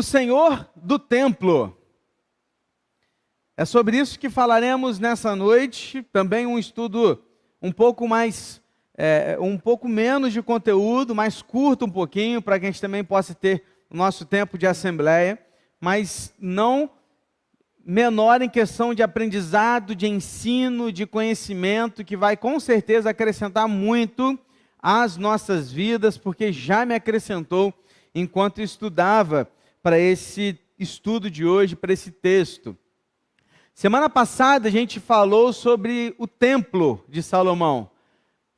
O Senhor do templo. É sobre isso que falaremos nessa noite. Também um estudo um pouco mais, um pouco menos de conteúdo, mais curto um pouquinho, para que a gente também possa ter o nosso tempo de assembleia, mas não menor em questão de aprendizado, de ensino, de conhecimento, que vai com certeza acrescentar muito às nossas vidas, porque já me acrescentou enquanto estudava para esse estudo de hoje, para esse texto. Semana passada a gente falou sobre o templo de Salomão.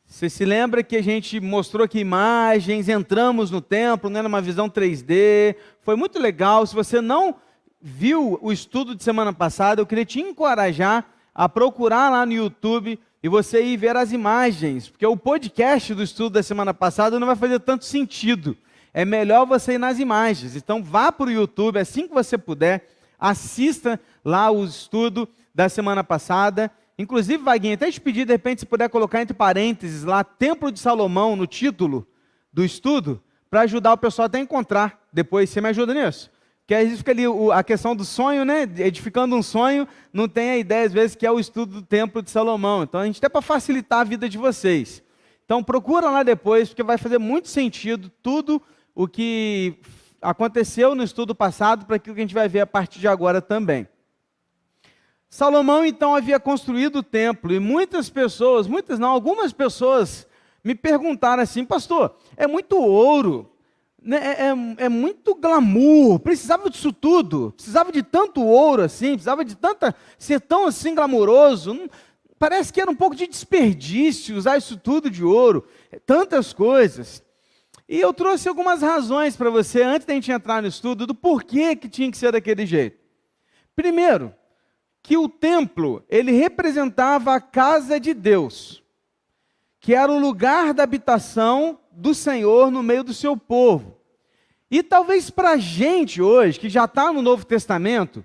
Você se lembra que a gente mostrou aqui imagens, entramos no templo, né, numa visão 3D, foi muito legal. Se você não viu o estudo de semana passada, eu queria te encorajar a procurar lá no YouTube e você ir ver as imagens, porque o podcast do estudo da semana passada não vai fazer tanto sentido. É melhor você ir nas imagens. Então vá para o YouTube, assim que você puder, assista lá o estudo da semana passada. Inclusive, Vaguinho, até te pedir, de repente, se puder colocar entre parênteses lá, Templo de Salomão, no título do estudo, para ajudar o pessoal até a encontrar depois. Você me ajuda nisso? Porque às vezes fica ali a questão do sonho, né? Edificando um sonho, não tem a ideia, às vezes, que é o estudo do Templo de Salomão. Então, a gente até para facilitar a vida de vocês. Então, procura lá depois, porque vai fazer muito sentido tudo o que aconteceu no estudo passado para aquilo que a gente vai ver a partir de agora também. Salomão, então, havia construído o templo e muitas pessoas, muitas não, algumas pessoas me perguntaram assim: pastor, é muito ouro, né? É muito glamour, precisava disso tudo, precisava de tanto ouro assim, precisava de ser tão assim glamouroso, parece que era um pouco de desperdício usar isso tudo de ouro, tantas coisas. E eu trouxe algumas razões para você, antes da gente entrar no estudo, do porquê que tinha que ser daquele jeito. Primeiro, que o templo, ele representava a casa de Deus, que era o lugar da habitação do Senhor no meio do seu povo. E talvez para a gente hoje, que já está no Novo Testamento,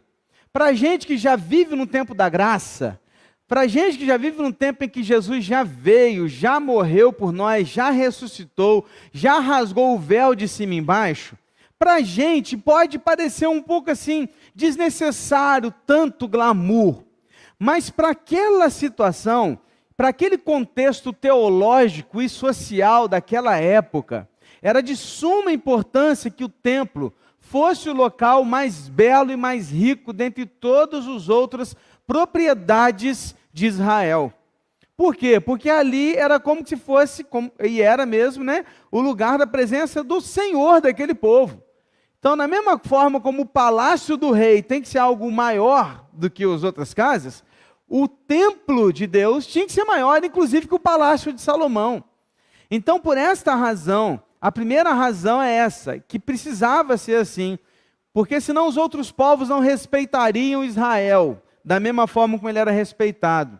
para a gente que já vive no tempo da graça, para a gente que já vive num tempo em que Jesus já veio, já morreu por nós, já ressuscitou, já rasgou o véu de cima e embaixo, para a gente pode parecer um pouco assim, desnecessário tanto glamour. Mas para aquela situação, para aquele contexto teológico e social daquela época, era de suma importância que o templo fosse o local mais belo e mais rico dentre todas as outras propriedades de Israel. Por quê? Porque ali era como se fosse, e era mesmo, né, o lugar da presença do Senhor daquele povo. Então, da mesma forma como o palácio do rei tem que ser algo maior do que as outras casas, o templo de Deus tinha que ser maior, inclusive, que o palácio de Salomão. Então, por esta razão, a primeira razão é essa, que precisava ser assim, porque senão os outros povos não respeitariam Israel da mesma forma como ele era respeitado.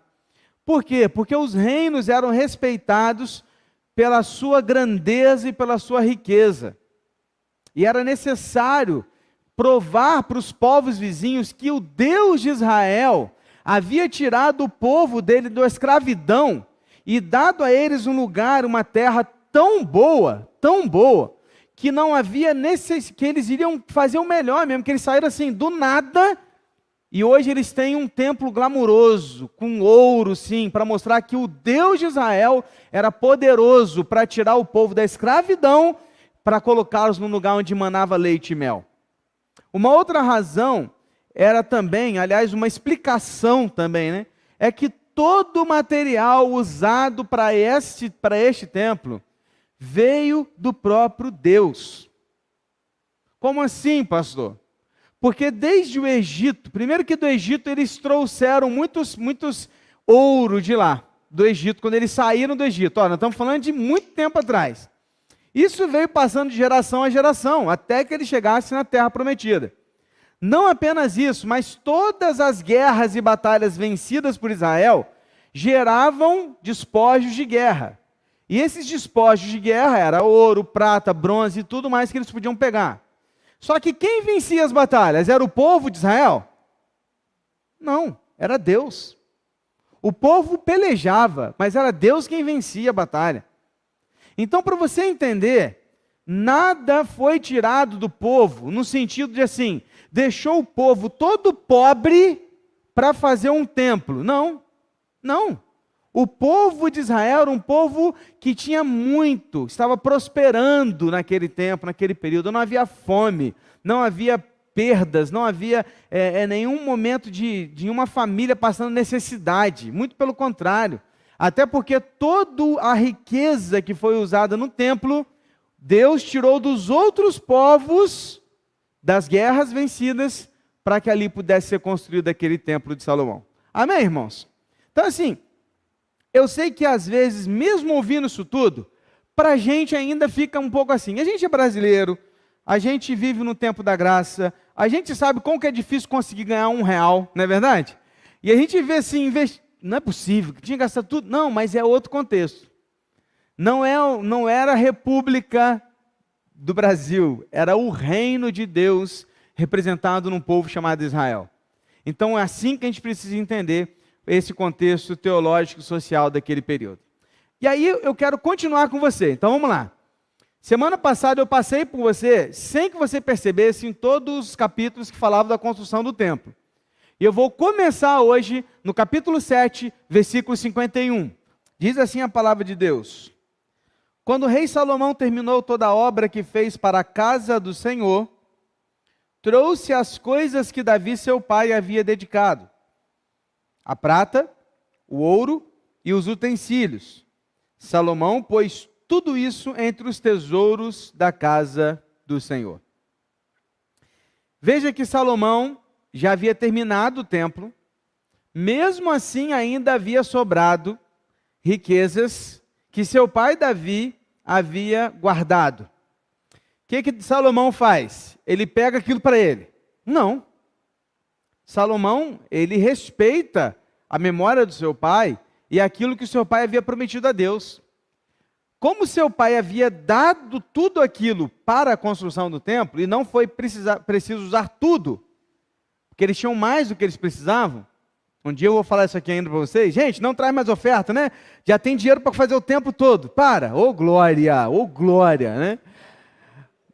Por quê? Porque os reinos eram respeitados pela sua grandeza e pela sua riqueza. E era necessário provar para os povos vizinhos que o Deus de Israel havia tirado o povo dele da escravidão e dado a eles um lugar, uma terra tão boa, que não havia que eles iriam fazer o melhor mesmo, que eles saíram assim do nada. E hoje eles têm um templo glamuroso, com ouro, sim, para mostrar que o Deus de Israel era poderoso para tirar o povo da escravidão, para colocá-los num lugar onde manava leite e mel. Uma outra razão era também, aliás, uma explicação também, né? É que todo o material usado para este templo veio do próprio Deus. Como assim, pastor? Porque desde o Egito, primeiro que do Egito eles trouxeram muitos ouro de lá, do Egito, quando eles saíram do Egito. Nós estamos falando de muito tempo atrás. Isso veio passando de geração a geração, até que eles chegassem na Terra Prometida. Não apenas isso, mas todas as guerras e batalhas vencidas por Israel geravam despojos de guerra. E esses despojos de guerra eram ouro, prata, bronze e tudo mais que eles podiam pegar. Só que quem vencia as batalhas? Era o povo de Israel? Não, era Deus. O povo pelejava, mas era Deus quem vencia a batalha. Então, para você entender nada foi tirado do povo, no sentido de assim, deixou o povo todo pobre para fazer um templo. Não, não. O povo de Israel era um povo que tinha muito, estava prosperando naquele tempo, naquele período. Não havia fome, não havia perdas, não havia nenhum momento de uma família passando necessidade. Muito pelo contrário. Até porque toda a riqueza que foi usada no templo, Deus tirou dos outros povos, das guerras vencidas, para que ali pudesse ser construído aquele templo de Salomão. Amém, irmãos? Então assim, eu sei que às vezes, mesmo ouvindo isso tudo, para a gente ainda fica um pouco assim. A gente é brasileiro, a gente vive no tempo da graça, a gente sabe como que é difícil conseguir ganhar R$1, não é verdade? E a gente vê assim, não é possível, que tinha que gastar tudo. Não, mas é outro contexto. Não era a República do Brasil, era o reino de Deus representado num povo chamado Israel. Então é assim que a gente precisa entender esse contexto teológico e social daquele período. E aí eu quero continuar com você, então vamos lá. Semana passada eu passei por você, sem que você percebesse, em todos os capítulos que falavam da construção do templo. E eu vou começar hoje no capítulo 7, versículo 51. Diz assim a palavra de Deus: quando o rei Salomão terminou toda a obra que fez para a casa do Senhor, trouxe as coisas que Davi seu pai havia dedicado: a prata, o ouro e os utensílios. Salomão pôs tudo isso entre os tesouros da casa do Senhor. Veja que Salomão já havia terminado o templo, mesmo assim ainda havia sobrado riquezas que seu pai Davi havia guardado. O que Salomão faz? Ele pega aquilo para ele? Não. Salomão, ele respeita a memória do seu pai e aquilo que o seu pai havia prometido a Deus. Como seu pai havia dado tudo aquilo para a construção do templo, e não foi preciso usar tudo, porque eles tinham mais do que eles precisavam. Um dia eu vou falar isso aqui ainda para vocês. Gente, não traz mais oferta, né? Já tem dinheiro para fazer o tempo todo. Para, ô glória, né?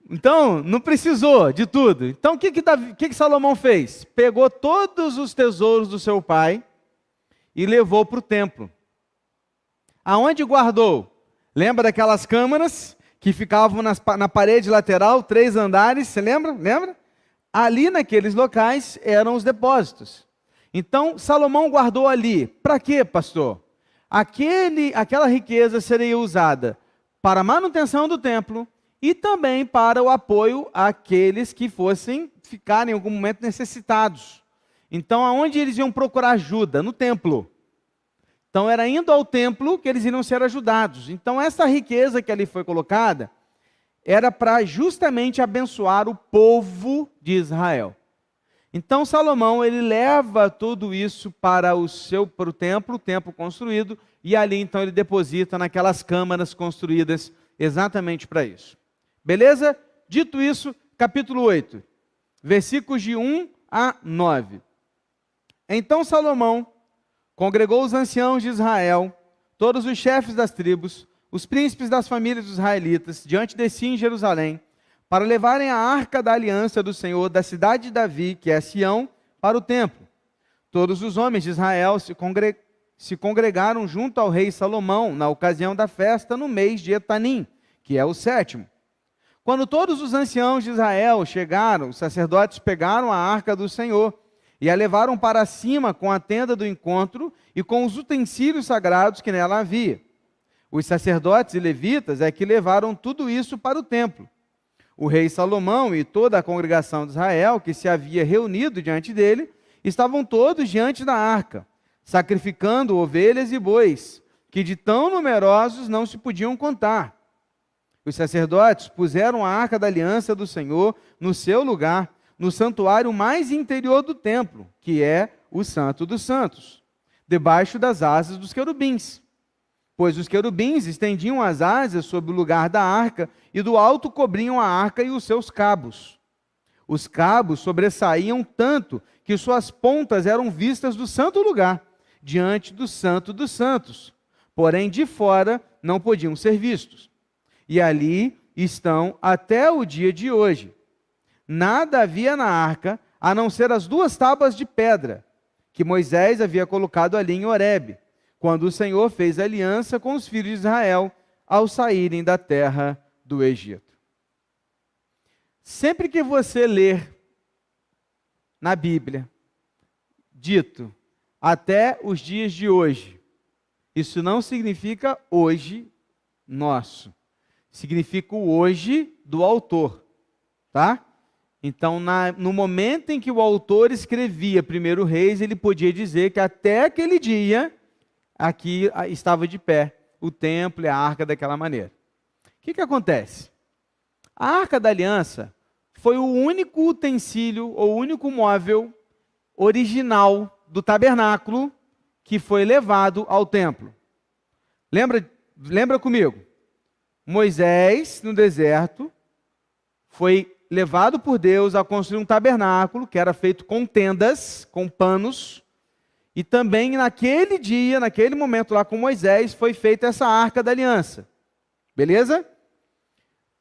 Então, não precisou de tudo. Então, o que Salomão fez? Pegou todos os tesouros do seu pai e levou para o templo. Aonde guardou? Lembra daquelas câmaras que ficavam na parede lateral, 3 andares, você lembra? Lembra? Ali naqueles locais eram os depósitos. Então, Salomão guardou ali. Para quê, pastor? Aquela riqueza seria usada para a manutenção do templo e também para o apoio àqueles que fossem ficar em algum momento necessitados. Então, aonde eles iam procurar ajuda? No templo. Então, era indo ao templo que eles iriam ser ajudados. Então, essa riqueza que ali foi colocada era para justamente abençoar o povo de Israel. Então Salomão, ele leva tudo isso para o templo construído, e ali então ele deposita naquelas câmaras construídas exatamente para isso. Beleza? Dito isso, capítulo 8, versículos de 1 a 9. Então Salomão congregou os anciãos de Israel, todos os chefes das tribos, os príncipes das famílias dos israelitas, diante de si em Jerusalém, para levarem a arca da aliança do Senhor da cidade de Davi, que é Sião, para o templo. Todos os homens de Israel se congregaram junto ao rei Salomão, na ocasião da festa, no mês de Etanim, que é o 7º. Quando todos os anciãos de Israel chegaram, os sacerdotes pegaram a arca do Senhor e a levaram para cima com a tenda do encontro e com os utensílios sagrados que nela havia. Os sacerdotes e levitas é que levaram tudo isso para o templo. O rei Salomão e toda a congregação de Israel, que se havia reunido diante dele, estavam todos diante da arca, sacrificando ovelhas e bois, que de tão numerosos não se podiam contar. Os sacerdotes puseram a arca da aliança do Senhor no seu lugar, no santuário mais interior do templo, que é o Santo dos Santos, debaixo das asas dos querubins. Pois os querubins estendiam as asas sobre o lugar da arca, e do alto cobriam a arca e os seus cabos. Os cabos sobressaíam tanto que suas pontas eram vistas do santo lugar, diante do Santo dos Santos. Porém, de fora não podiam ser vistos. E ali estão até o dia de hoje. Nada havia na arca, a não ser as 2 tábuas de pedra, que Moisés havia colocado ali em Horebe, quando o Senhor fez aliança com os filhos de Israel, ao saírem da terra do Egito. Sempre que você ler na Bíblia, dito, até os dias de hoje, isso não significa hoje nosso. Significa o hoje do autor, tá? Então, no momento em que o autor escrevia 1 Reis, ele podia dizer que até aquele dia, aqui estava de pé o templo e a arca daquela maneira. O que acontece? A Arca da Aliança foi o único utensílio, ou único móvel original do tabernáculo que foi levado ao templo. Lembra comigo? Moisés, no deserto, foi levado por Deus a construir um tabernáculo, que era feito com tendas, com panos, e também naquele dia, naquele momento lá com Moisés, foi feita essa Arca da Aliança. Beleza?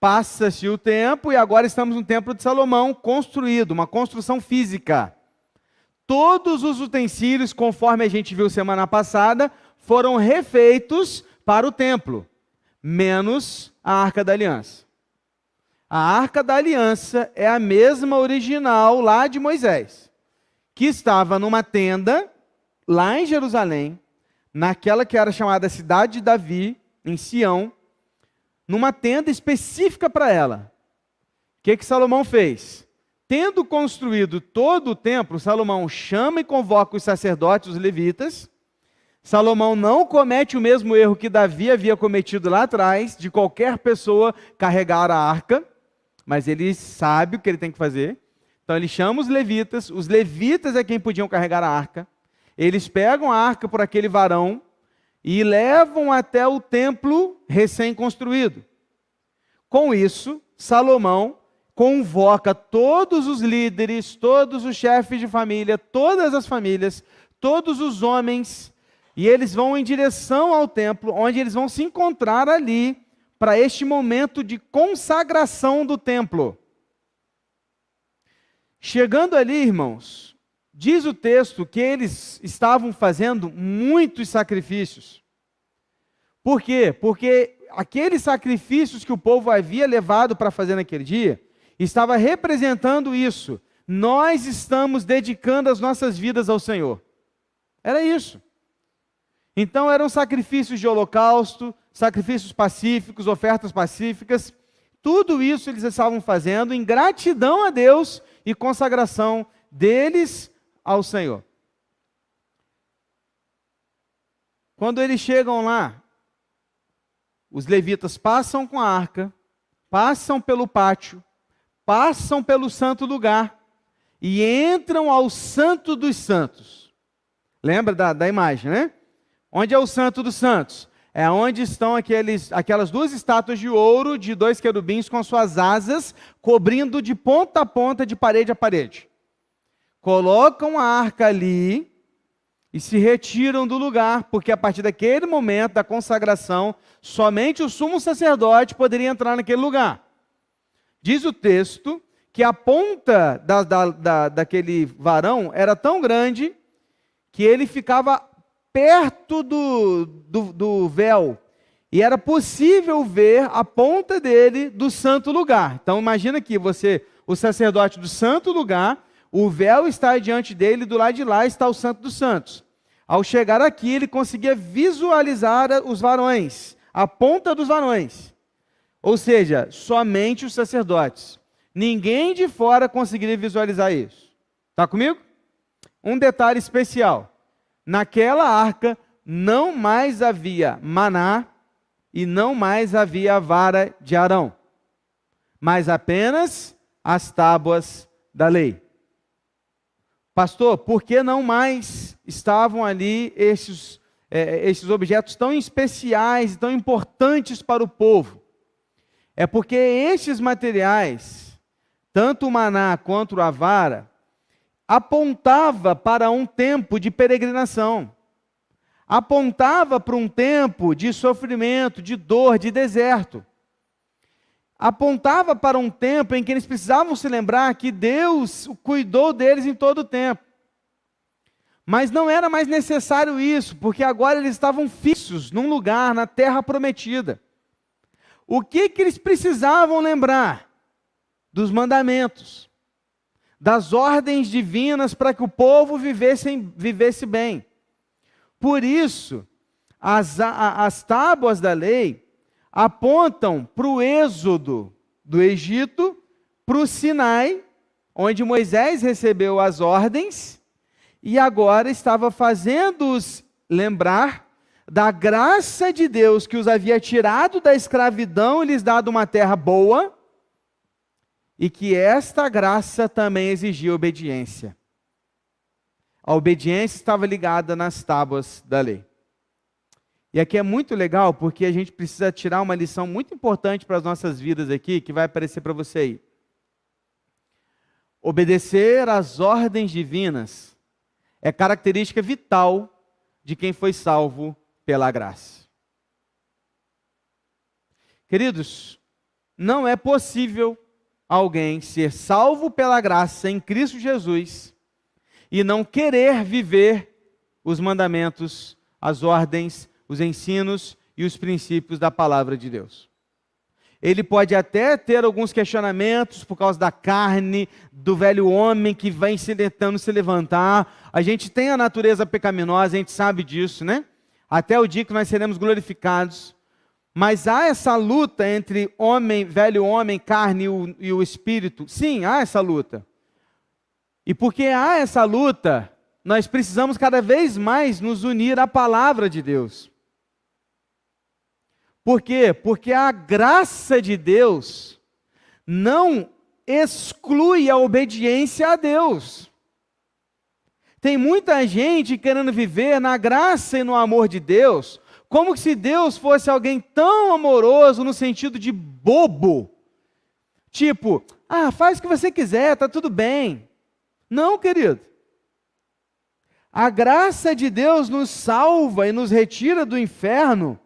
Passa-se o tempo e agora estamos no Templo de Salomão construído, uma construção física. Todos os utensílios, conforme a gente viu semana passada, foram refeitos para o templo, menos a Arca da Aliança. A Arca da Aliança é a mesma original lá de Moisés, que estava numa tenda lá em Jerusalém, naquela que era chamada Cidade de Davi, em Sião, numa tenda específica para ela. O que Salomão fez? Tendo construído todo o templo, Salomão chama e convoca os sacerdotes, os levitas. Salomão não comete o mesmo erro que Davi havia cometido lá atrás, de qualquer pessoa carregar a arca, mas ele sabe o que ele tem que fazer. Então ele chama os levitas é quem podiam carregar a arca. Eles pegam a arca por aquele varão e levam até o templo recém-construído. Com isso, Salomão convoca todos os líderes, todos os chefes de família, todas as famílias, todos os homens, e eles vão em direção ao templo, onde eles vão se encontrar ali para este momento de consagração do templo. Chegando ali, irmãos, diz o texto que eles estavam fazendo muitos sacrifícios. Por quê? Porque aqueles sacrifícios que o povo havia levado para fazer naquele dia, estava representando isso. Nós estamos dedicando as nossas vidas ao Senhor. Era isso. Então eram sacrifícios de holocausto, sacrifícios pacíficos, ofertas pacíficas. Tudo isso eles estavam fazendo em gratidão a Deus e consagração deles ao Senhor. Quando eles chegam lá, os levitas passam com a arca, passam pelo pátio, passam pelo santo lugar e entram ao Santo dos Santos. Lembra da imagem, né? Onde é o Santo dos Santos? É onde estão aquelas 2 estátuas de ouro de 2 querubins com suas asas, cobrindo de ponta a ponta, de parede a parede. Colocam a arca ali e se retiram do lugar, porque a partir daquele momento da consagração, somente o sumo sacerdote poderia entrar naquele lugar. Diz o texto que a ponta daquele varão era tão grande que ele ficava perto do véu, e era possível ver a ponta dele do santo lugar. Então imagina aqui, o sacerdote do santo lugar, o véu está diante dele, do lado de lá está o Santo dos Santos. Ao chegar aqui, ele conseguia visualizar os varões, a ponta dos varões. Ou seja, somente os sacerdotes. Ninguém de fora conseguiria visualizar isso. Está comigo? Um detalhe especial. Naquela arca não mais havia maná e não mais havia a vara de Arão, mas apenas as tábuas da lei. Pastor, por que não mais estavam ali esses objetos tão especiais e tão importantes para o povo? É porque estes materiais, tanto o maná quanto a vara, apontava para um tempo de peregrinação, apontava para um tempo de sofrimento, de dor, de deserto. apontava para um tempo em que eles precisavam se lembrar que Deus cuidou deles em todo o tempo. Mas não era mais necessário isso, porque agora eles estavam fixos num lugar, na terra prometida. O que eles precisavam lembrar? Dos mandamentos, das ordens divinas para que o povo vivesse bem. Por isso, as tábuas da lei apontam para o êxodo do Egito, para o Sinai, onde Moisés recebeu as ordens, e agora estava fazendo-os lembrar da graça de Deus que os havia tirado da escravidão e lhes dado uma terra boa, e que esta graça também exigia obediência. A obediência estava ligada nas tábuas da lei. E aqui é muito legal, porque a gente precisa tirar uma lição muito importante para as nossas vidas aqui, que vai aparecer para você aí. Obedecer às ordens divinas é característica vital de quem foi salvo pela graça. Queridos, não é possível alguém ser salvo pela graça em Cristo Jesus e não querer viver os mandamentos, as ordens, os ensinos e os princípios da palavra de Deus. Ele pode até ter alguns questionamentos por causa da carne, do velho homem que vem tentando se levantar. A gente tem a natureza pecaminosa, a gente sabe disso, né? Até o dia que nós seremos glorificados. Mas há essa luta entre homem, velho homem, carne e o espírito. Sim, há essa luta. E porque há essa luta, nós precisamos cada vez mais nos unir à palavra de Deus. Por quê? Porque a graça de Deus não exclui a obediência a Deus. Tem muita gente querendo viver na graça e no amor de Deus, como se Deus fosse alguém tão amoroso no sentido de bobo. Tipo, faz o que você quiser, está tudo bem. Não, querido. A graça de Deus nos salva e nos retira do inferno.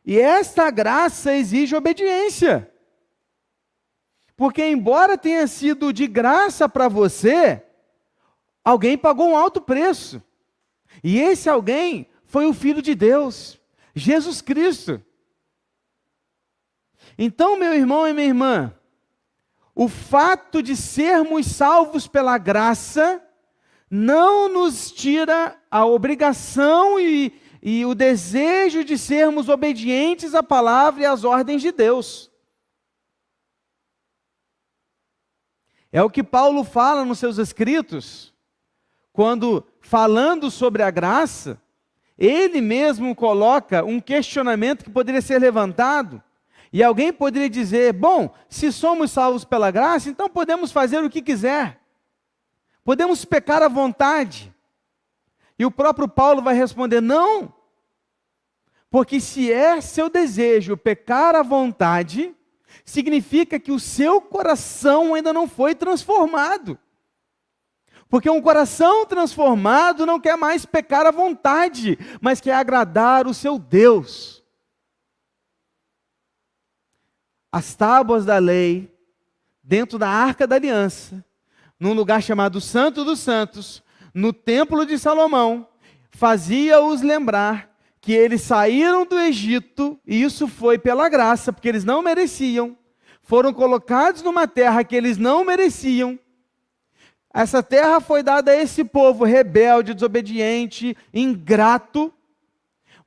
E esta graça exige obediência. Porque embora tenha sido de graça para você, alguém pagou um alto preço. E esse alguém foi o Filho de Deus, Jesus Cristo. Então, meu irmão e minha irmã, o fato de sermos salvos pela graça não nos tira a obrigação e o desejo de sermos obedientes à palavra e às ordens de Deus. É o que Paulo fala nos seus escritos, quando falando sobre a graça, ele mesmo coloca um questionamento que poderia ser levantado, e alguém poderia dizer, bom, se somos salvos pela graça, então podemos fazer o que quiser, podemos pecar à vontade. E o próprio Paulo vai responder, não, porque se é seu desejo pecar à vontade, significa que o seu coração ainda não foi transformado. Porque um coração transformado não quer mais pecar à vontade, mas quer agradar o seu Deus. As tábuas da lei, dentro da Arca da Aliança, num lugar chamado Santo dos Santos, no Templo de Salomão, fazia-os lembrar que eles saíram do Egito, e isso foi pela graça, porque eles não mereciam, foram colocados numa terra que eles não mereciam. Essa terra foi dada a esse povo rebelde, desobediente, ingrato,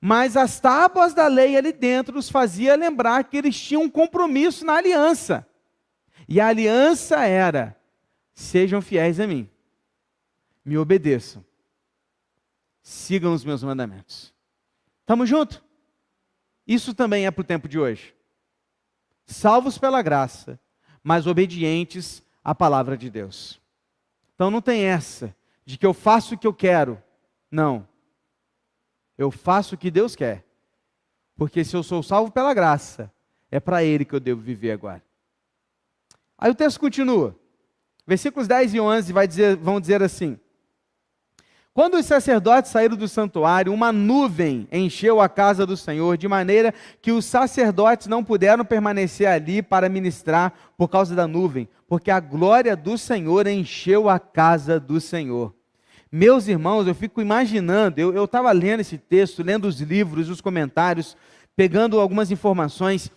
mas as tábuas da lei ali dentro os fazia lembrar que eles tinham um compromisso na aliança. E a aliança era, sejam fiéis a mim, me obedeçam, sigam os meus mandamentos. Estamos juntos? Isso também é para o tempo de hoje. Salvos pela graça, mas obedientes à palavra de Deus. Então não tem essa de que eu faço o que eu quero. Não. Eu faço o que Deus quer. Porque se eu sou salvo pela graça, é para Ele que eu devo viver agora. Aí o texto continua. Versículos 10 e 11 vão dizer assim. Quando os sacerdotes saíram do santuário, uma nuvem encheu a casa do Senhor, de maneira que os sacerdotes não puderam permanecer ali para ministrar por causa da nuvem, porque a glória do Senhor encheu a casa do Senhor. Meus irmãos, eu fico imaginando, eu estava lendo esse texto, lendo os livros, os comentários, pegando algumas informações,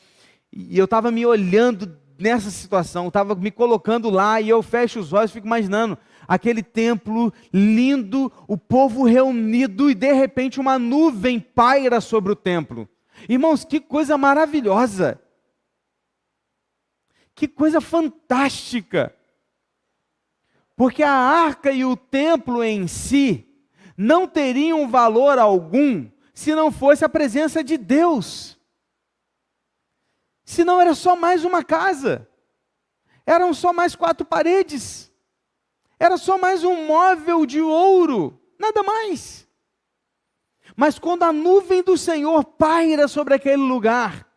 e eu estava me olhando nessa situação, estava me colocando lá, e eu fecho os olhos e fico imaginando aquele templo lindo, o povo reunido, e de repente uma nuvem paira sobre o templo. Irmãos, que coisa maravilhosa! Que coisa fantástica! Porque a arca e o templo em si não teriam valor algum se não fosse a presença de Deus. Senão era só mais uma casa, eram só mais 4 paredes, era só mais um móvel de ouro, nada mais. Mas quando a nuvem do Senhor paira sobre aquele lugar,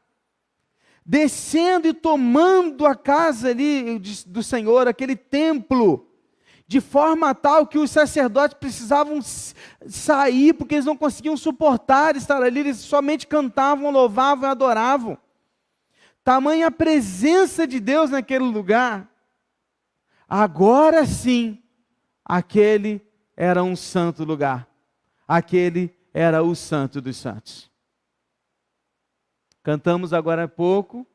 descendo e tomando a casa ali do Senhor, aquele templo, de forma tal que os sacerdotes precisavam sair, porque eles não conseguiam suportar estar ali, eles somente cantavam, louvavam e adoravam. Tamanha a presença de Deus naquele lugar. Agora sim, aquele era um santo lugar. Aquele era o Santo dos Santos. Cantamos agora há pouco,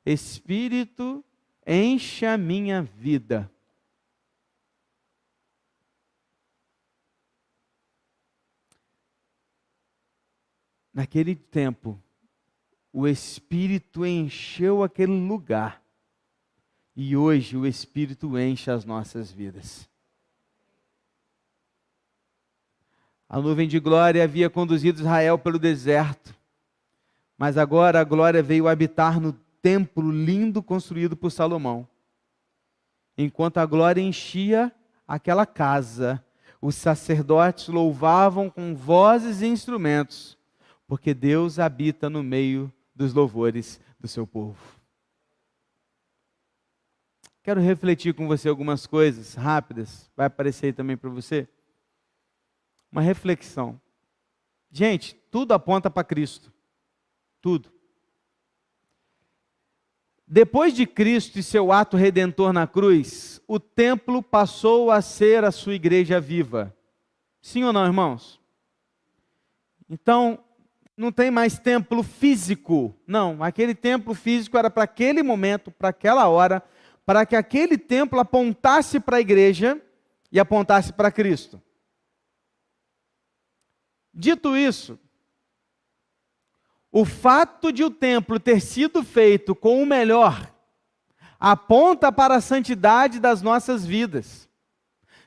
Espírito, enche a minha vida. Naquele tempo, o Espírito encheu aquele lugar. E hoje o Espírito enche as nossas vidas. A nuvem de glória havia conduzido Israel pelo deserto. Mas agora a glória veio habitar no templo lindo construído por Salomão. Enquanto a glória enchia aquela casa, os sacerdotes louvavam com vozes e instrumentos, porque Deus habita no meio dos louvores do seu povo. Quero refletir com você algumas coisas rápidas, vai aparecer aí também para você. Uma reflexão. Gente, tudo aponta para Cristo. Tudo. Depois de Cristo e seu ato redentor na cruz, o templo passou a ser a sua igreja viva. Sim ou não, irmãos? Então, não tem mais templo físico. Não, aquele templo físico era para aquele momento, para aquela hora, para que aquele templo apontasse para a igreja e apontasse para Cristo. Dito isso, o fato de o templo ter sido feito com o melhor aponta para a santidade das nossas vidas.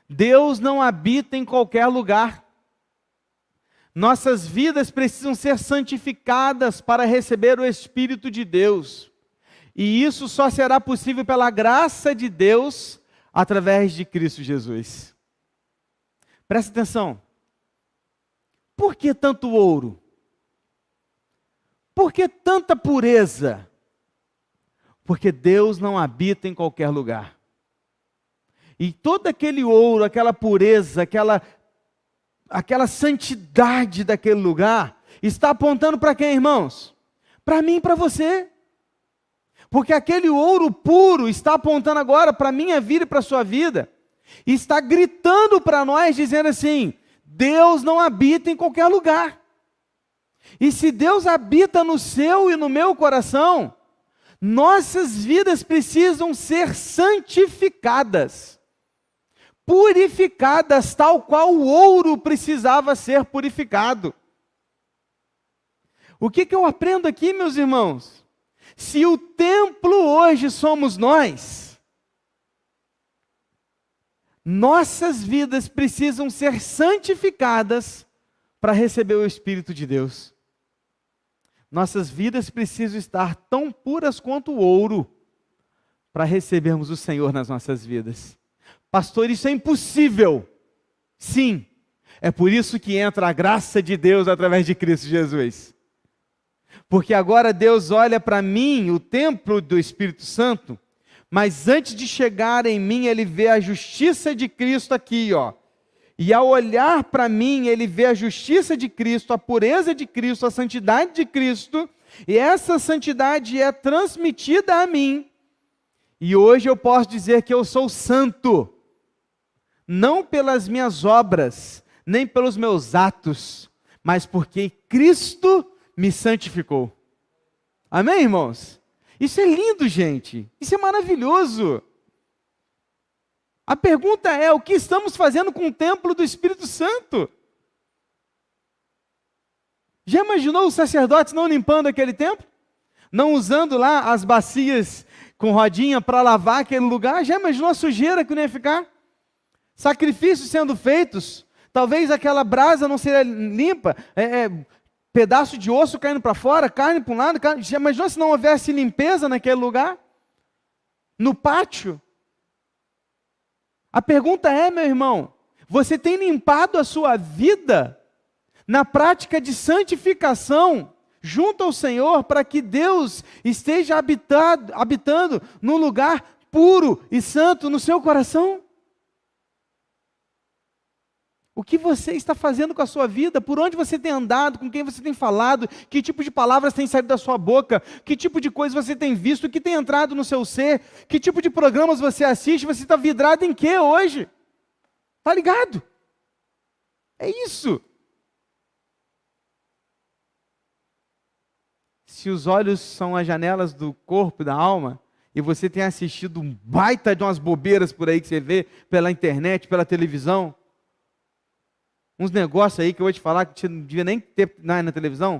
Deus não habita em qualquer lugar. Nossas vidas precisam ser santificadas para receber o Espírito de Deus. E isso só será possível pela graça de Deus através de Cristo Jesus. Presta atenção. Por que tanto ouro? Por que tanta pureza? Porque Deus não habita em qualquer lugar. E todo aquele ouro, aquela pureza, aquela santidade daquele lugar, está apontando para quem, irmãos? Para mim e para você. Porque aquele ouro puro está apontando agora para a minha vida e para a sua vida. E está gritando para nós, dizendo assim, Deus não habita em qualquer lugar. E se Deus habita no seu e no meu coração, nossas vidas precisam ser santificadas, purificadas, tal qual o ouro precisava ser purificado. O que eu aprendo aqui, meus irmãos? Se o templo hoje somos nós, nossas vidas precisam ser santificadas para receber o Espírito de Deus. Nossas vidas precisam estar tão puras quanto o ouro para recebermos o Senhor nas nossas vidas. Pastor, isso é impossível. Sim, é por isso que entra a graça de Deus através de Cristo Jesus. Porque agora Deus olha para mim, o templo do Espírito Santo, mas antes de chegar em mim, Ele vê a justiça de Cristo aqui, ó. E ao olhar para mim, ele vê a justiça de Cristo, a pureza de Cristo, a santidade de Cristo, e essa santidade é transmitida a mim. E hoje eu posso dizer que eu sou santo, não pelas minhas obras, nem pelos meus atos, mas porque Cristo me santificou. Amém, irmãos? Isso é lindo, gente. Isso é maravilhoso. A pergunta é, o que estamos fazendo com o templo do Espírito Santo? Já imaginou os sacerdotes não limpando aquele templo? Não usando lá as bacias com rodinha para lavar aquele lugar? Já imaginou a sujeira que não ia ficar? Sacrifícios sendo feitos, talvez aquela brasa não seria limpa, pedaço de osso caindo para fora, carne para um lado, já imaginou se não houvesse limpeza naquele lugar? No pátio? A pergunta é, meu irmão, você tem limpado a sua vida na prática de santificação junto ao Senhor para que Deus esteja habitando num lugar puro e santo no seu coração? O que você está fazendo com a sua vida? Por onde você tem andado? Com quem você tem falado? Que tipo de palavras tem saído da sua boca? Que tipo de coisa você tem visto? O que tem entrado no seu ser? Que tipo de programas você assiste? Você está vidrado em quê hoje? Está ligado? É isso. Se os olhos são as janelas do corpo e da alma, e você tem assistido um baita de umas bobeiras por aí que você vê pela internet, pela televisão, uns negócios aí que eu vou te falar que você não devia nem ter na televisão,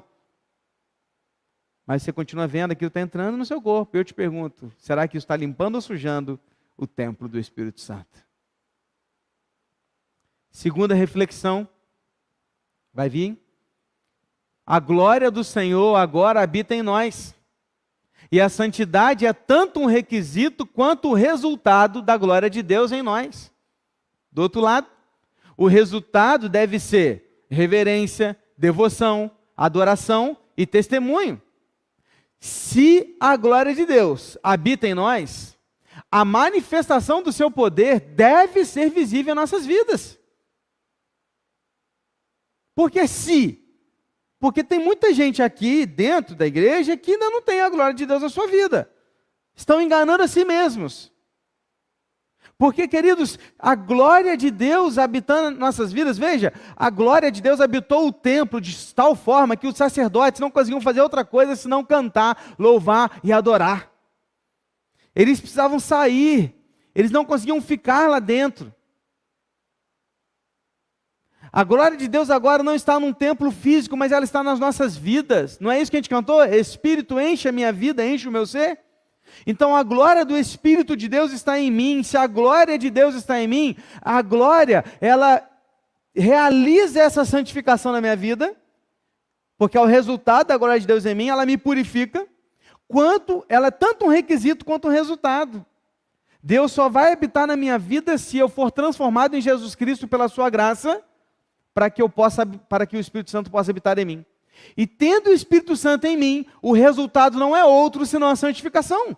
mas você continua vendo, aquilo está entrando no seu corpo. Eu te pergunto, será que isso está limpando ou sujando o templo do Espírito Santo? Segunda reflexão, vai vir. A glória do Senhor agora habita em nós. E a santidade é tanto um requisito quanto o resultado da glória de Deus em nós. Do outro lado, o resultado deve ser reverência, devoção, adoração e testemunho. Se a glória de Deus habita em nós, a manifestação do seu poder deve ser visível em nossas vidas. Porque tem muita gente aqui dentro da igreja que ainda não tem a glória de Deus na sua vida. Estão enganando a si mesmos. Porque, queridos, a glória de Deus habitando em nossas vidas, veja, a glória de Deus habitou o templo de tal forma que os sacerdotes não conseguiam fazer outra coisa senão cantar, louvar e adorar. Eles precisavam sair, eles não conseguiam ficar lá dentro. A glória de Deus agora não está num templo físico, mas ela está nas nossas vidas. Não é isso que a gente cantou? Espírito enche a minha vida, enche o meu ser. Então a glória do Espírito de Deus está em mim. Se a glória de Deus está em mim, a glória, ela realiza essa santificação na minha vida, porque é o resultado da glória de Deus em mim, ela me purifica, quanto ela é tanto um requisito quanto um resultado. Deus só vai habitar na minha vida se eu for transformado em Jesus Cristo pela sua graça, para que o Espírito Santo possa habitar em mim. E tendo o Espírito Santo em mim, o resultado não é outro senão a santificação.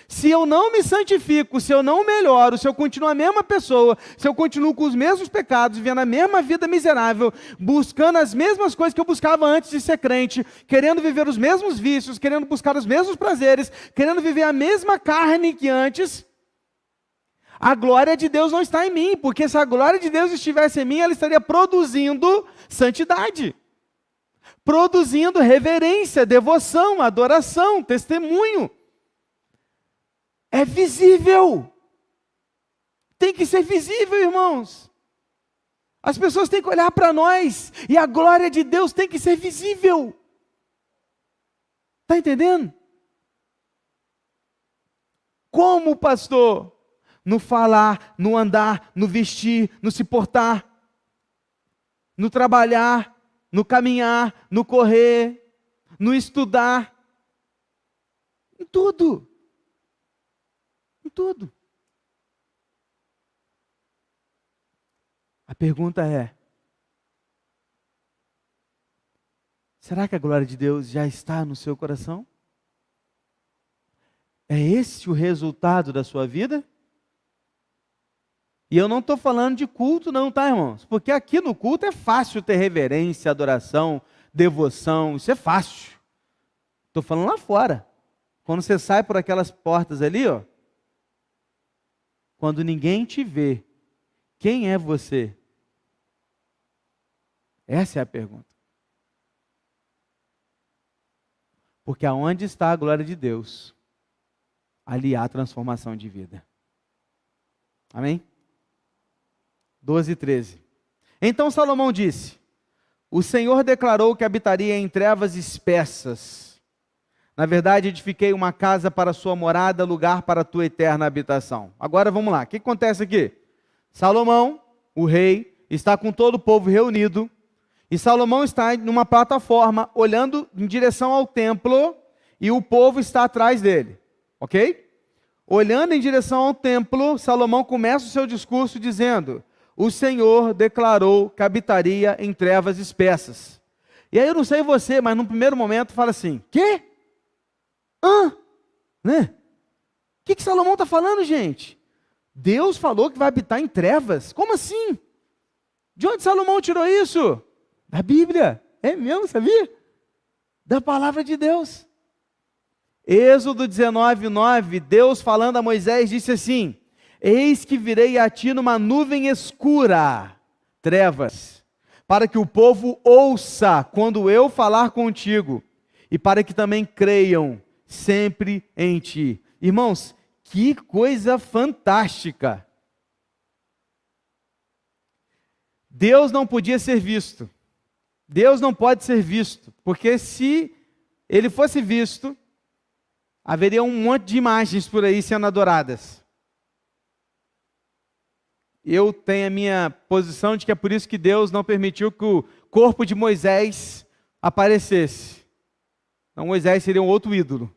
Se eu não me santifico, se eu não melhoro, se eu continuo a mesma pessoa, se eu continuo com os mesmos pecados, vivendo a mesma vida miserável, buscando as mesmas coisas que eu buscava antes de ser crente, querendo viver os mesmos vícios, querendo buscar os mesmos prazeres, querendo viver a mesma carne que antes, a glória de Deus não está em mim, porque se a glória de Deus estivesse em mim, ela estaria produzindo santidade, produzindo reverência, devoção, adoração, testemunho. É visível. Tem que ser visível, irmãos. As pessoas têm que olhar para nós e a glória de Deus tem que ser visível. Está entendendo? Como, pastor? No falar, no andar, no vestir, no se portar, no trabalhar, no caminhar, no correr, no estudar, em tudo. Em tudo. A pergunta é: será que a glória de Deus já está no seu coração? É esse o resultado da sua vida? E eu não estou falando de culto não, tá, irmãos? Porque aqui no culto é fácil ter reverência, adoração, devoção, isso é fácil. Estou falando lá fora. Quando você sai por aquelas portas ali, ó, quando ninguém te vê, quem é você? Essa é a pergunta. Porque aonde está a glória de Deus, ali há transformação de vida. Amém? 12 e 13. Então Salomão disse: o Senhor declarou que habitaria em trevas espessas. Na verdade, edifiquei uma casa para sua morada, lugar para a tua eterna habitação. Agora vamos lá, o que acontece aqui? Salomão, o rei, está com todo o povo reunido, e Salomão está numa plataforma, olhando em direção ao templo, e o povo está atrás dele, ok? Olhando em direção ao templo, Salomão começa o seu discurso dizendo: o Senhor declarou que habitaria em trevas espessas. E aí eu não sei você, mas no primeiro momento fala assim: quê? Né? O que Salomão está falando, gente? Deus falou que vai habitar em trevas? Como assim? De onde Salomão tirou isso? Da Bíblia. É mesmo, sabia? Da palavra de Deus. Êxodo 19:9, Deus falando a Moisés disse assim: eis que virei a ti numa nuvem escura, trevas, para que o povo ouça quando eu falar contigo, e para que também creiam sempre em ti. Irmãos, que coisa fantástica. Deus não podia ser visto. Deus não pode ser visto, porque se ele fosse visto, haveria um monte de imagens por aí sendo adoradas. Eu tenho a minha posição de que é por isso que Deus não permitiu que o corpo de Moisés aparecesse. Então Moisés seria um outro ídolo.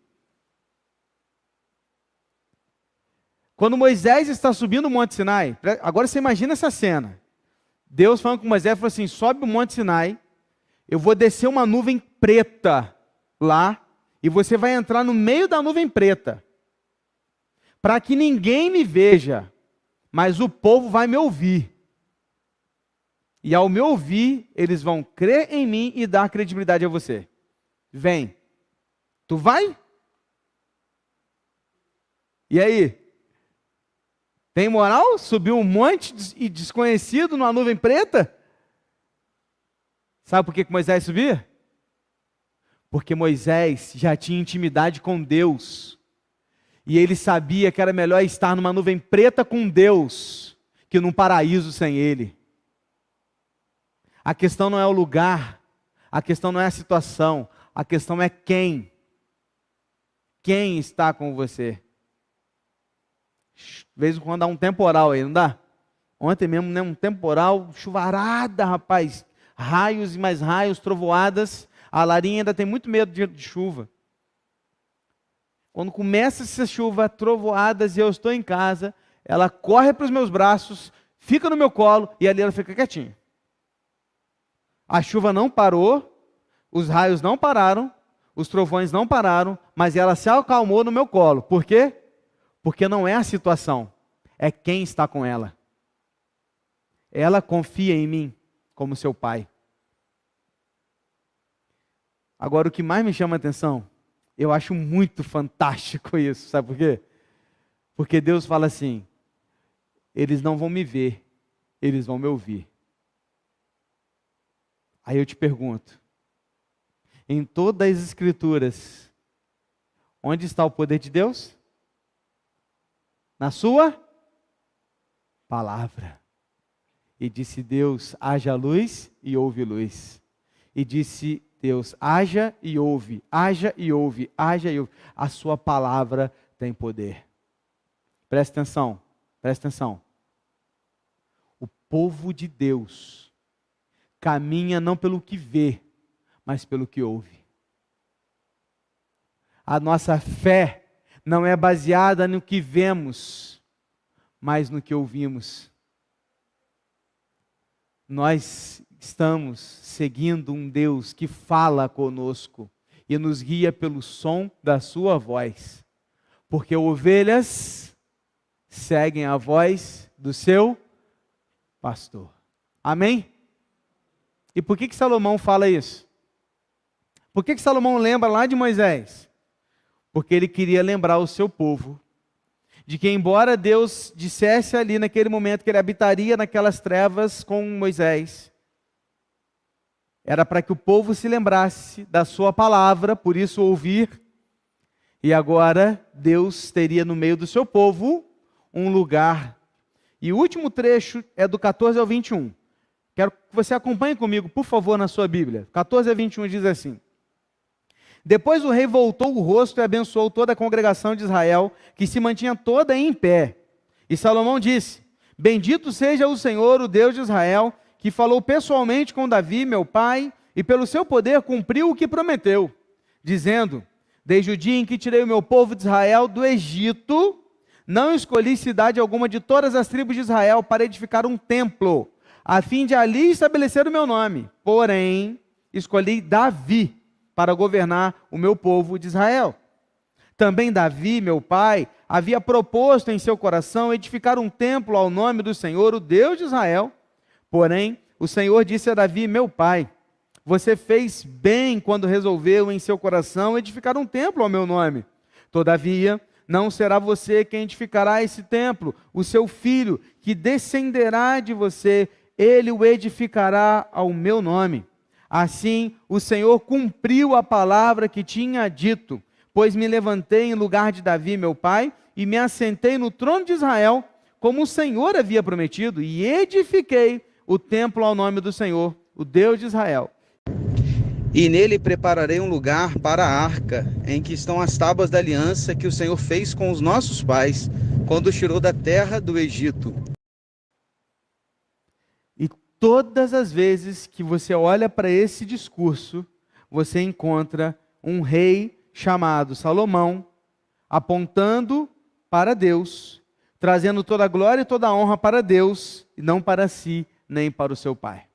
Quando Moisés está subindo o Monte Sinai, agora você imagina essa cena. Deus falando com Moisés, falou assim: sobe o Monte Sinai, eu vou descer uma nuvem preta lá, e você vai entrar no meio da nuvem preta, para que ninguém me veja, mas o povo vai me ouvir. E ao me ouvir, eles vão crer em mim e dar credibilidade a você. Vem. Tu vai? E aí? Tem moral? Subir um monte e desconhecido numa nuvem preta? Sabe por que Moisés subia? Porque Moisés já tinha intimidade com Deus. E ele sabia que era melhor estar numa nuvem preta com Deus, que num paraíso sem Ele. A questão não é o lugar, a questão não é a situação, a questão é quem. Quem está com você? De vez em quando dá um temporal aí, não dá? Ontem mesmo, né, um temporal, chuvarada, rapaz. Raios e mais raios, trovoadas. A Larinha ainda tem muito medo de chuva. Quando começa essa chuva, trovoadas, e eu estou em casa, ela corre para os meus braços, fica no meu colo, e ali ela fica quietinha. A chuva não parou, os raios não pararam, os trovões não pararam, mas ela se acalmou no meu colo. Por quê? Porque não é a situação, é quem está com ela. Ela confia em mim como seu pai. Agora, o que mais me chama a atenção, eu acho muito fantástico isso, sabe por quê? Porque Deus fala assim: eles não vão me ver, eles vão me ouvir. Aí eu te pergunto, em todas as Escrituras, onde está o poder de Deus? Na sua palavra. E disse Deus: haja luz, e houve luz. E disse Deus: haja e ouve, haja e ouve, haja e ouve. A sua palavra tem poder. Presta atenção, presta atenção. O povo de Deus caminha não pelo que vê, mas pelo que ouve. A nossa fé não é baseada no que vemos, mas no que ouvimos. Nós estamos seguindo um Deus que fala conosco e nos guia pelo som da sua voz. Porque ovelhas seguem a voz do seu pastor. Amém? E por que Salomão fala isso? Por que Salomão lembra lá de Moisés? Porque ele queria lembrar o seu povo de que, embora Deus dissesse ali naquele momento que ele habitaria naquelas trevas com Moisés, era para que o povo se lembrasse da sua palavra, por isso ouvir, e agora Deus teria no meio do seu povo um lugar. E o último trecho é do 14 ao 21. Quero que você acompanhe comigo, por favor, na sua Bíblia. 14 a 21 diz assim: Depois o rei voltou o rosto e abençoou toda a congregação de Israel, que se mantinha toda em pé. E Salomão disse: Bendito seja o Senhor, o Deus de Israel, que falou pessoalmente com Davi, meu pai, e pelo seu poder cumpriu o que prometeu, dizendo: Desde o dia em que tirei o meu povo de Israel do Egito, não escolhi cidade alguma de todas as tribos de Israel para edificar um templo, a fim de ali estabelecer o meu nome. Porém, escolhi Davi para governar o meu povo de Israel. Também Davi, meu pai, havia proposto em seu coração edificar um templo ao nome do Senhor, o Deus de Israel. Porém, o Senhor disse a Davi, meu pai: Você fez bem quando resolveu em seu coração edificar um templo ao meu nome. Todavia, não será você quem edificará esse templo, o seu filho, que descenderá de você, ele o edificará ao meu nome. Assim, o Senhor cumpriu a palavra que tinha dito, pois me levantei em lugar de Davi, meu pai, e me assentei no trono de Israel, como o Senhor havia prometido, e edifiquei o templo ao nome do Senhor, o Deus de Israel. E nele prepararei um lugar para a arca, em que estão as tábuas da aliança que o Senhor fez com os nossos pais, quando os tirou da terra do Egito. E todas as vezes que você olha para esse discurso, você encontra um rei chamado Salomão, apontando para Deus, trazendo toda a glória e toda a honra para Deus, e não para si, nem para o seu pai.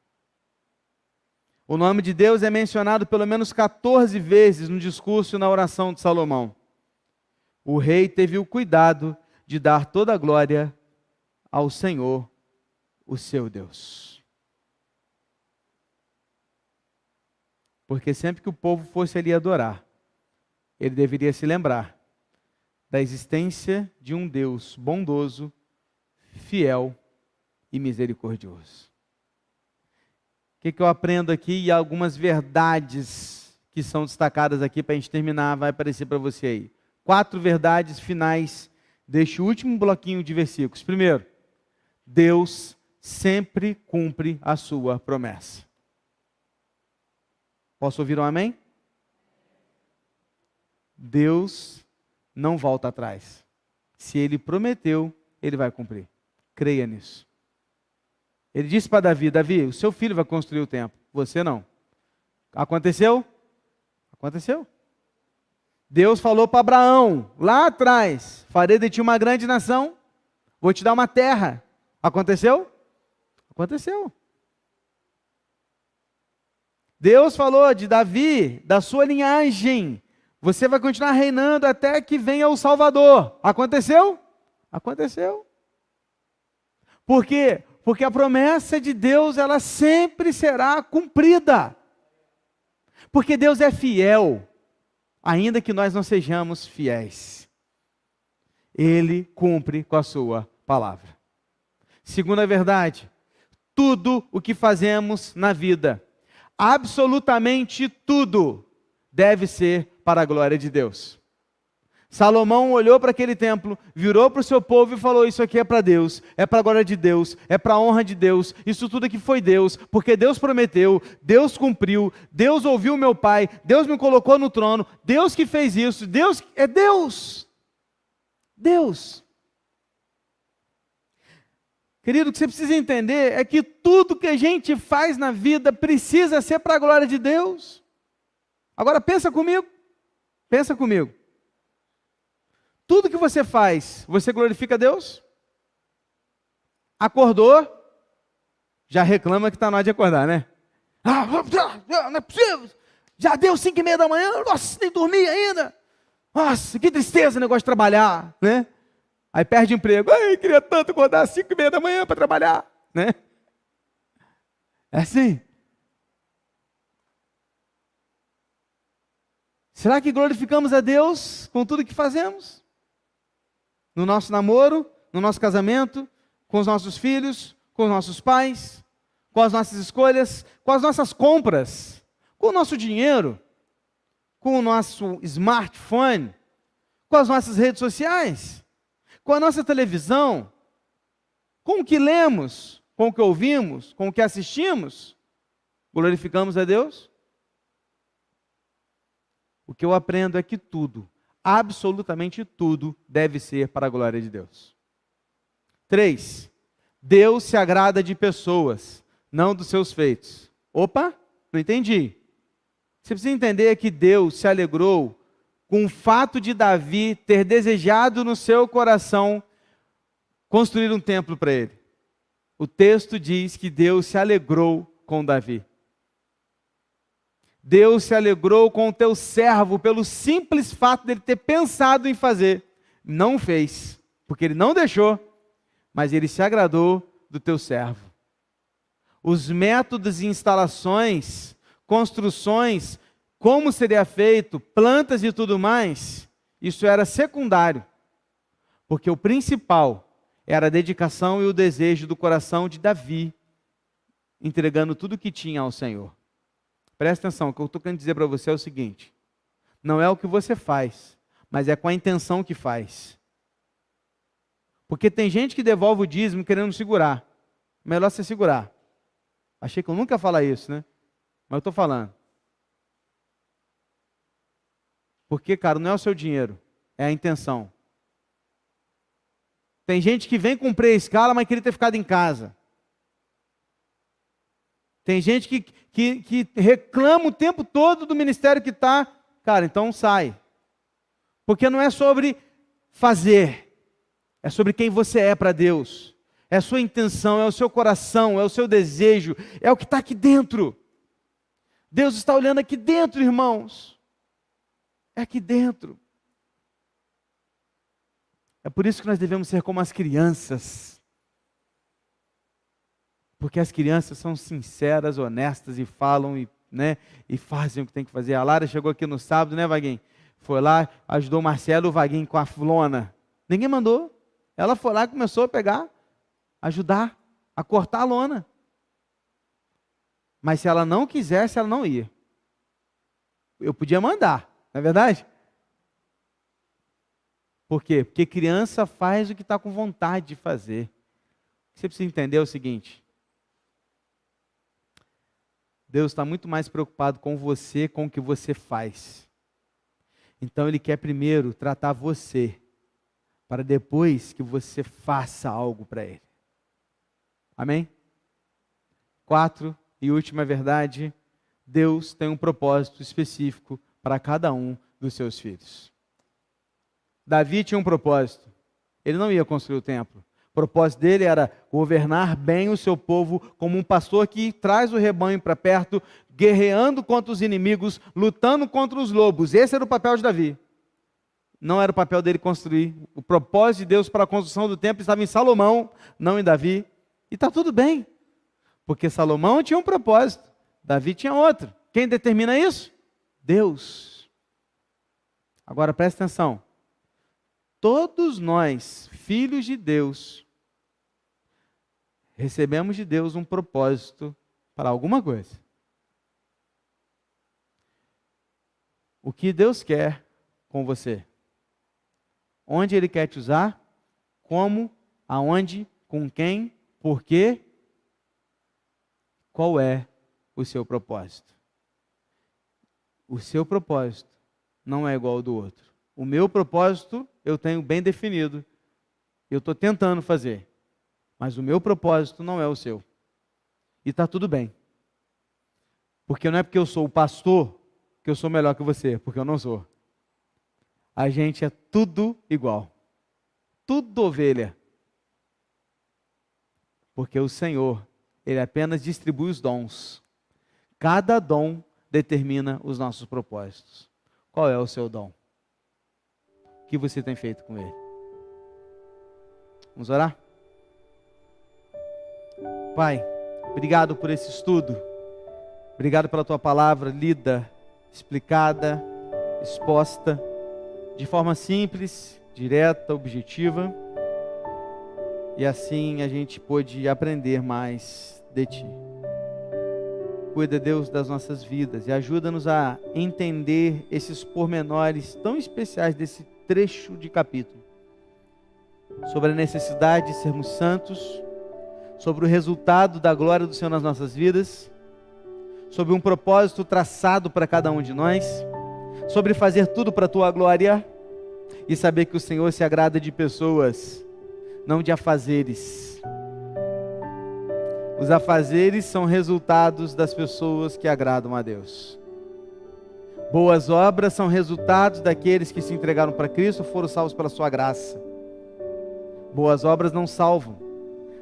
O nome de Deus é mencionado pelo menos 14 vezes no discurso e na oração de Salomão. O rei teve o cuidado de dar toda a glória ao Senhor, o seu Deus. Porque sempre que o povo fosse ali adorar, ele deveria se lembrar da existência de um Deus bondoso, fiel e misericordioso. O que eu aprendo aqui? E algumas verdades que são destacadas aqui para a gente terminar, vai aparecer para você aí. 4 verdades finais deste último bloquinho de versículos. Primeiro, Deus sempre cumpre a sua promessa. Posso ouvir um amém? Deus não volta atrás. Se Ele prometeu, Ele vai cumprir. Creia nisso. Ele disse para Davi, Davi, o seu filho vai construir o templo, você não. Aconteceu? Aconteceu. Deus falou para Abraão, lá atrás, farei de ti uma grande nação, vou te dar uma terra. Aconteceu? Aconteceu. Deus falou de Davi, da sua linhagem, você vai continuar reinando até que venha o Salvador. Aconteceu? Aconteceu. Por quê? Porque a promessa de Deus, ela sempre será cumprida. Porque Deus é fiel, ainda que nós não sejamos fiéis. Ele cumpre com a sua palavra. Segunda verdade, tudo o que fazemos na vida, absolutamente tudo, deve ser para a glória de Deus. Salomão olhou para aquele templo, virou para o seu povo e falou, isso aqui é para Deus, é para a glória de Deus, é para a honra de Deus, isso tudo aqui foi Deus, porque Deus prometeu, Deus cumpriu, Deus ouviu meu pai, Deus me colocou no trono, Deus que fez isso, Deus é Deus. Deus. Querido, o que você precisa entender é que tudo que a gente faz na vida precisa ser para a glória de Deus. Agora pensa comigo, pensa comigo. Tudo que você faz, você glorifica a Deus? Acordou, já reclama que está na hora de acordar, né? Não é possível, já deu 5:30 da manhã, nossa, nem dormi ainda. Nossa, que tristeza o negócio de trabalhar, né? Aí perde emprego. Ai, queria tanto acordar às 5:30 da manhã para trabalhar, né? É assim. Será que glorificamos a Deus com tudo que fazemos? No nosso namoro, no nosso casamento, com os nossos filhos, com os nossos pais, com as nossas escolhas, com as nossas compras, com o nosso dinheiro, com o nosso smartphone, com as nossas redes sociais, com a nossa televisão, com o que lemos, com o que ouvimos, com o que assistimos, glorificamos a Deus? O que eu aprendo é que tudo, absolutamente tudo, deve ser para a glória de Deus. 3. Deus se agrada de pessoas, não dos seus feitos. Opa, não entendi. Você precisa entender que Deus se alegrou com o fato de Davi ter desejado no seu coração construir um templo para ele. O texto diz que Deus se alegrou com Davi. Deus se alegrou com o teu servo pelo simples fato dele ter pensado em fazer. Não fez, porque ele não deixou, mas ele se agradou do teu servo. Os métodos e instalações, construções, como seria feito, plantas e tudo mais, isso era secundário, porque o principal era a dedicação e o desejo do coração de Davi, entregando tudo o que tinha ao Senhor. Presta atenção, o que eu estou querendo dizer para você é o seguinte: não é o que você faz, mas é com a intenção que faz. Porque tem gente que devolve o dízimo querendo segurar. Melhor você segurar. Achei que eu nunca ia falar isso, né? Mas eu estou falando. Porque, cara, não é o seu dinheiro, é a intenção. Tem gente que vem cumprir a escala, mas queria ter ficado em casa. Tem gente que reclama o tempo todo do ministério que está. Cara, então sai. Porque não é sobre fazer. É sobre quem você é para Deus. É a sua intenção, é o seu coração, é o seu desejo. É o que está aqui dentro. Deus está olhando aqui dentro, irmãos. É aqui dentro. É por isso que nós devemos ser como as crianças. Porque as crianças são sinceras, honestas e falam e fazem o que tem que fazer. A Lara chegou aqui no sábado, né, Vaguinho? Foi lá, ajudou o Marcelo e o Vaguinho com a lona. Ninguém mandou. Ela foi lá e começou a pegar, ajudar a cortar a lona. Mas se ela não quisesse, ela não ia. Eu podia mandar, não é verdade? Por quê? Porque criança faz o que está com vontade de fazer. Você precisa entender o seguinte: Deus está muito mais preocupado com você, com o que você faz. Então Ele quer primeiro tratar você, para depois que você faça algo para Ele. Amém? 4, e última verdade: Deus tem um propósito específico para cada um dos seus filhos. Davi tinha um propósito. Ele não ia construir o templo. O propósito dele era governar bem o seu povo como um pastor que traz o rebanho para perto, guerreando contra os inimigos, lutando contra os lobos. Esse era o papel de Davi. Não era o papel dele construir. O propósito de Deus para a construção do templo estava em Salomão, não em Davi. E está tudo bem, porque Salomão tinha um propósito, Davi tinha outro. Quem determina isso? Deus. Agora presta atenção. Todos nós, filhos de Deus, recebemos de Deus um propósito para alguma coisa. O que Deus quer com você? Onde Ele quer te usar? Como? Aonde? Com quem? Por quê? Qual é o seu propósito? O seu propósito não é igual ao do outro. O meu propósito eu tenho bem definido. Eu estou tentando fazer. Mas o meu propósito não é o seu. E está tudo bem. Porque não é porque eu sou o pastor que eu sou melhor que você. Porque eu não sou. A gente é tudo igual. Tudo ovelha. Porque o Senhor, Ele apenas distribui os dons. Cada dom determina os nossos propósitos. Qual é o seu dom? O que você tem feito com ele? Vamos orar? Pai, obrigado por esse estudo. Obrigado pela tua palavra lida, explicada, exposta, de forma simples, direta, objetiva. E assim a gente pôde aprender mais de Ti. Cuida, Deus, das nossas vidas e ajuda-nos a entender esses pormenores tão especiais desse trecho de capítulo. Sobre a necessidade de sermos santos, sobre o resultado da glória do Senhor nas nossas vidas, sobre um propósito traçado para cada um de nós, sobre fazer tudo para a Tua glória e saber que o Senhor se agrada de pessoas, não de afazeres. Os afazeres são resultados das pessoas que agradam a Deus. Boas obras são resultados daqueles que se entregaram para Cristo, foram salvos pela sua graça. Boas obras não salvam.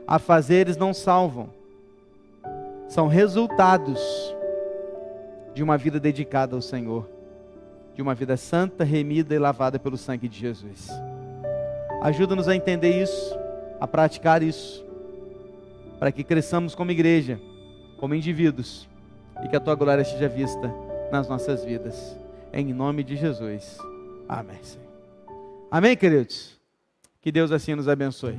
Afazeres não salvam. São resultados de uma vida dedicada ao Senhor, de uma vida santa, remida e lavada pelo sangue de Jesus. Ajuda-nos a entender isso, a praticar isso, para que cresçamos como igreja, como indivíduos, e que a Tua glória seja vista nas nossas vidas. Em nome de Jesus. Amém, Senhor. Amém, queridos? Que Deus assim nos abençoe.